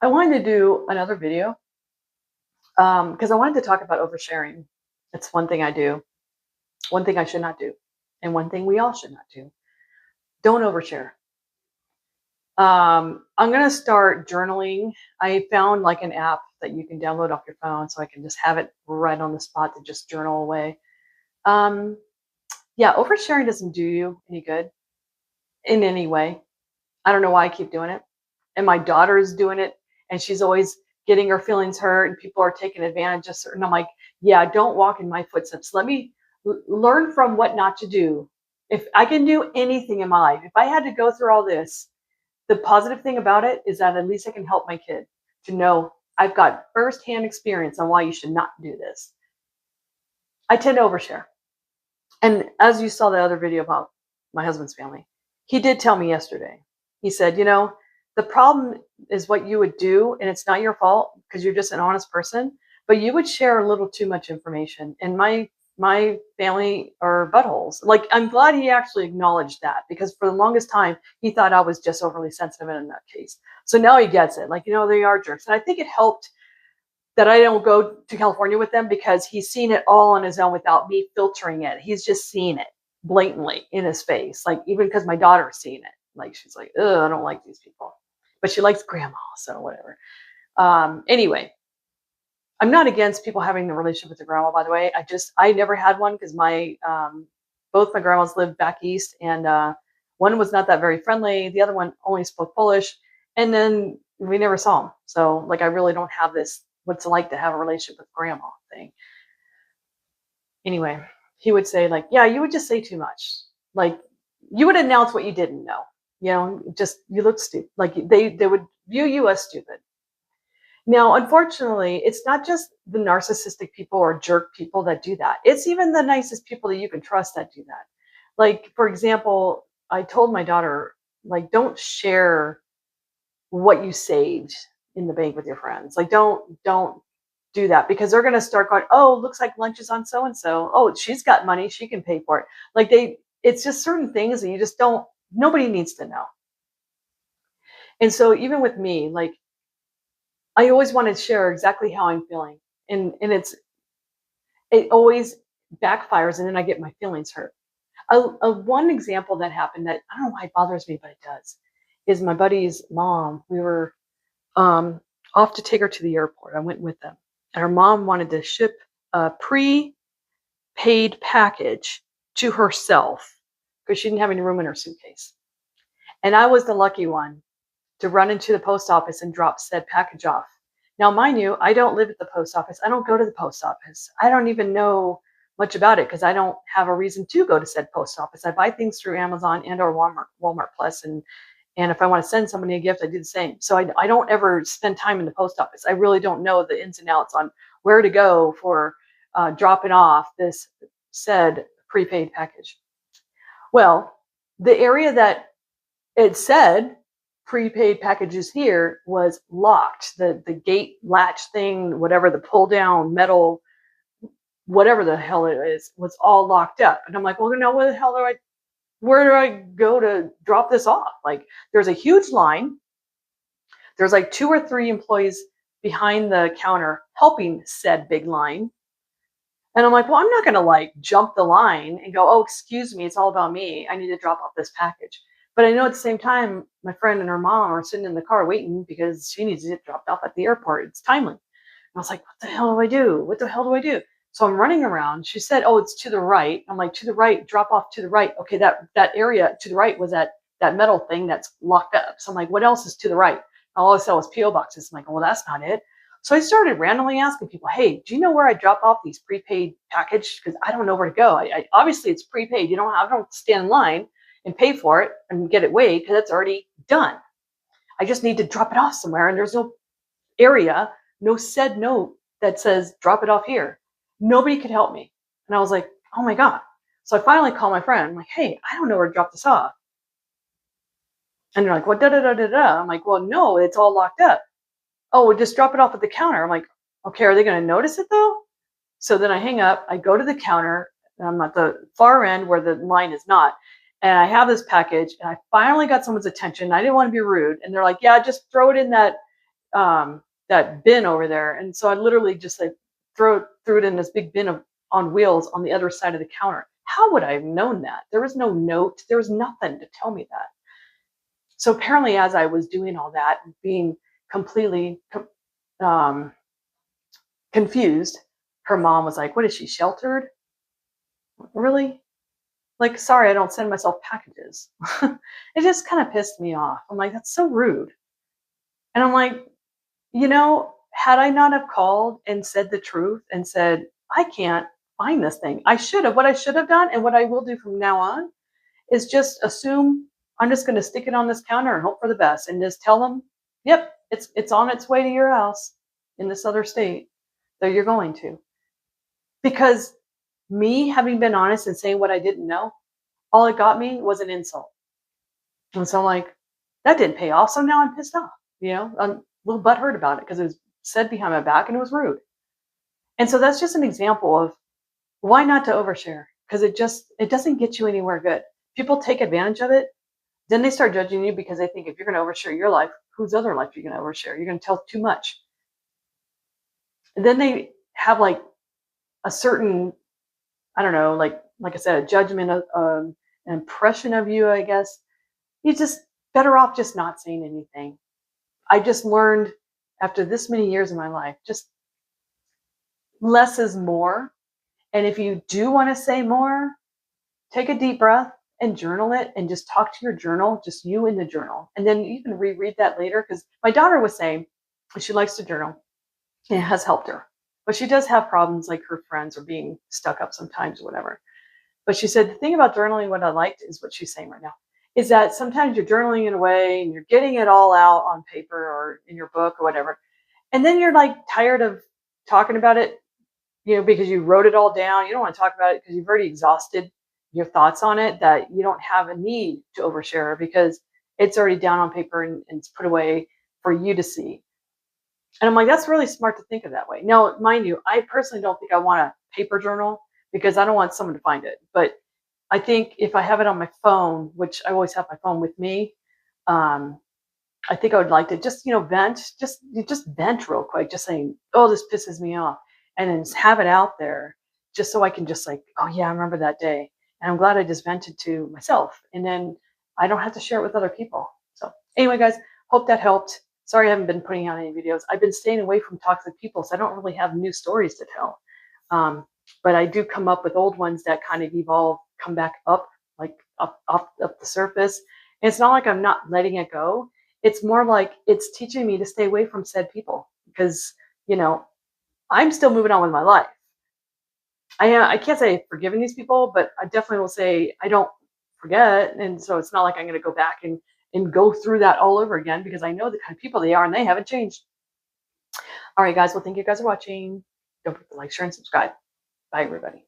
I wanted to do another video because I wanted to talk about oversharing. It's one thing I do, one thing I should not do, and one thing we all should not do. Don't overshare. I'm going to start journaling. I found like an app that you can download off your phone so I can just have it right on the spot to just journal away. Um, yeah, oversharing doesn't do you any good in any way. I don't know why I keep doing it. And my daughter is doing it, and she's always getting her feelings hurt, and people are taking advantage of certain. I'm like, yeah, don't walk in my footsteps. Let me learn from what not to do. If I can do anything in my life, if I had to go through all this, the positive thing about it is that at least I can help my kid to know I've got firsthand experience on why you should not do this. I tend to overshare. And as you saw the other video about my husband's family, he did tell me yesterday. He said, the problem is what you would do, and it's not your fault because you're just an honest person, but you would share a little too much information. And my family are buttholes. Like, I'm glad he actually acknowledged that, because for the longest time he thought I was just overly sensitive in that case. So now he gets it. Like, they are jerks. And I think it helped that I don't go to California with them, because he's seen it all on his own without me filtering it. He's just seen it blatantly in his face. Like, even because my daughter's seen it. Like, she's like, ugh, I don't like these people. But she likes grandma, so whatever. Anyway, I'm not against people having the relationship with their grandma, by the way. I never had one because both my grandmas lived back east, and one was not that very friendly. The other one only spoke Polish, and then we never saw them. So, like, I really don't have this what's it like to have a relationship with grandma thing. Anyway, he would say, like, yeah, you would just say too much. Like, you would announce what you didn't know. Just, you look stupid. Like, they would view you as stupid. Now, unfortunately, it's not just the narcissistic people or jerk people that do that. It's even the nicest people that you can trust that do that. Like, for example, I told my daughter, like, don't share what you saved in the bank with your friends. Like, don't do that, because they're going to start going, oh, looks like lunch is on so and so. Oh, she's got money, she can pay for it. Like, it's just certain things that you just don't. Nobody needs to know. And so even with me, like, I always want to share exactly how I'm feeling, and it always backfires, and then I get my feelings hurt. One example that happened that I don't know why it bothers me, but it does, is my buddy's mom. We were off to take her to the airport. I went with them, and her mom wanted to ship a prepaid package to herself because she didn't have any room in her suitcase. And I was the lucky one to run into the post office and drop said package off. Now, mind you, I don't live at the post office. I don't go to the post office. I don't even know much about it because I don't have a reason to go to said post office. I buy things through Amazon and or Walmart Plus, and if I want to send somebody a gift, I do the same. So I don't ever spend time in the post office. I really don't know the ins and outs on where to go for dropping off this said prepaid package. Well, the area that it said prepaid packages here was locked. The gate latch thing, whatever, the pull down metal, whatever the hell it is, was all locked up. And I'm like, well, now where do I go to drop this off? Like, there's a huge line. There's like 2 or 3 employees behind the counter helping said big line. And I'm like, well, I'm not going to like jump the line and go, oh, excuse me, it's all about me. I need to drop off this package. But I know at the same time, my friend and her mom are sitting in the car waiting because she needs to get dropped off at the airport. It's timely. And I was like, what the hell do I do? What the hell do I do? So I'm running around. She said, oh, it's to the right. I'm like, to the right, drop off to the right. Okay, that area to the right was that metal thing that's locked up. So I'm like, what else is to the right? All I saw was P.O. boxes. I'm like, well, that's not it. So I started randomly asking people, hey, do you know where I drop off these prepaid packages? Because I don't know where to go. I obviously it's prepaid. I don't have to stand in line and pay for it and get it weighed because it's already done. I just need to drop it off somewhere, and there's no area, no said note that says drop it off here. Nobody could help me. And I was like, oh my God. So I finally called my friend. I'm like, hey, I don't know where to drop this off. And they're like, well, da-da-da-da-da. I'm like, well, no, it's all locked up. Oh, we'll just drop it off at the counter. I'm like, okay, are they going to notice it though? So then I hang up, I go to the counter, and I'm at the far end where the line is not. And I have this package, and I finally got someone's attention. I didn't want to be rude. And they're like, yeah, just throw it in that that bin over there. And so I literally just like threw it in this big bin on wheels on the other side of the counter. How would I have known that? There was no note. There was nothing to tell me that. So apparently, as I was doing all that, being completely confused, her mom was like, "What is she, sheltered? Really? Like, sorry, I don't send myself packages." It just kind of pissed me off. I'm like, that's so rude. And I'm like, had I not have called and said the truth and said, I can't find this thing, what I should have done and what I will do from now on is just assume I'm just going to stick it on this counter and hope for the best and just tell them, yep, it's on its way to your house in this other state that you're going to. Because me having been honest and saying what I didn't know, all it got me was an insult. And so I'm like, that didn't pay off. So now I'm pissed off. I'm a little butthurt about it because it was said behind my back and it was rude. And so that's just an example of why not to overshare, because it doesn't get you anywhere good. People take advantage of it. Then they start judging you because they think if you're going to overshare your life, whose other life are you going to overshare? You're going to tell too much. And then they have like a certain, I don't know, like I said, a judgment, an impression of you, I guess. You just better off just not saying anything. I just learned after this many years of my life, just less is more. And if you do want to say more, take a deep breath and journal it and just talk to your journal, just you in the journal. And then you can reread that later, because my daughter was saying she likes to journal and it has helped her. But she does have problems like her friends are being stuck up sometimes or whatever. But she said the thing about journaling, what I liked is what she's saying right now, is that sometimes you're journaling in a way and you're getting it all out on paper or in your book or whatever. And then you're like tired of talking about it, because you wrote it all down. You don't want to talk about it because you've already exhausted your thoughts on it, that you don't have a need to overshare because it's already down on paper and it's put away for you to see. And I'm like, that's really smart to think of that way. Now, mind you, I personally don't think I want a paper journal because I don't want someone to find it. But I think if I have it on my phone, which I always have my phone with me, I think I would like to just, vent, just vent real quick, just saying, oh, this pisses me off. And then just have it out there just so I can just like, oh yeah, I remember that day. And I'm glad I just vented to myself. And then I don't have to share it with other people. So anyway, guys, hope that helped. Sorry I haven't been putting out any videos. I've been staying away from toxic people, so I don't really have new stories to tell. But I do come up with old ones that kind of evolve, come back up, like up the surface. And it's not like I'm not letting it go. It's more like it's teaching me to stay away from said people because, I'm still moving on with my life. I can't say I've forgiven these people, but I definitely will say I don't forget. And so it's not like I'm going to go back and go through that all over again because I know the kind of people they are and they haven't changed. All right, guys. Well, thank you guys for watching. Don't forget to like, share, and subscribe. Bye, everybody.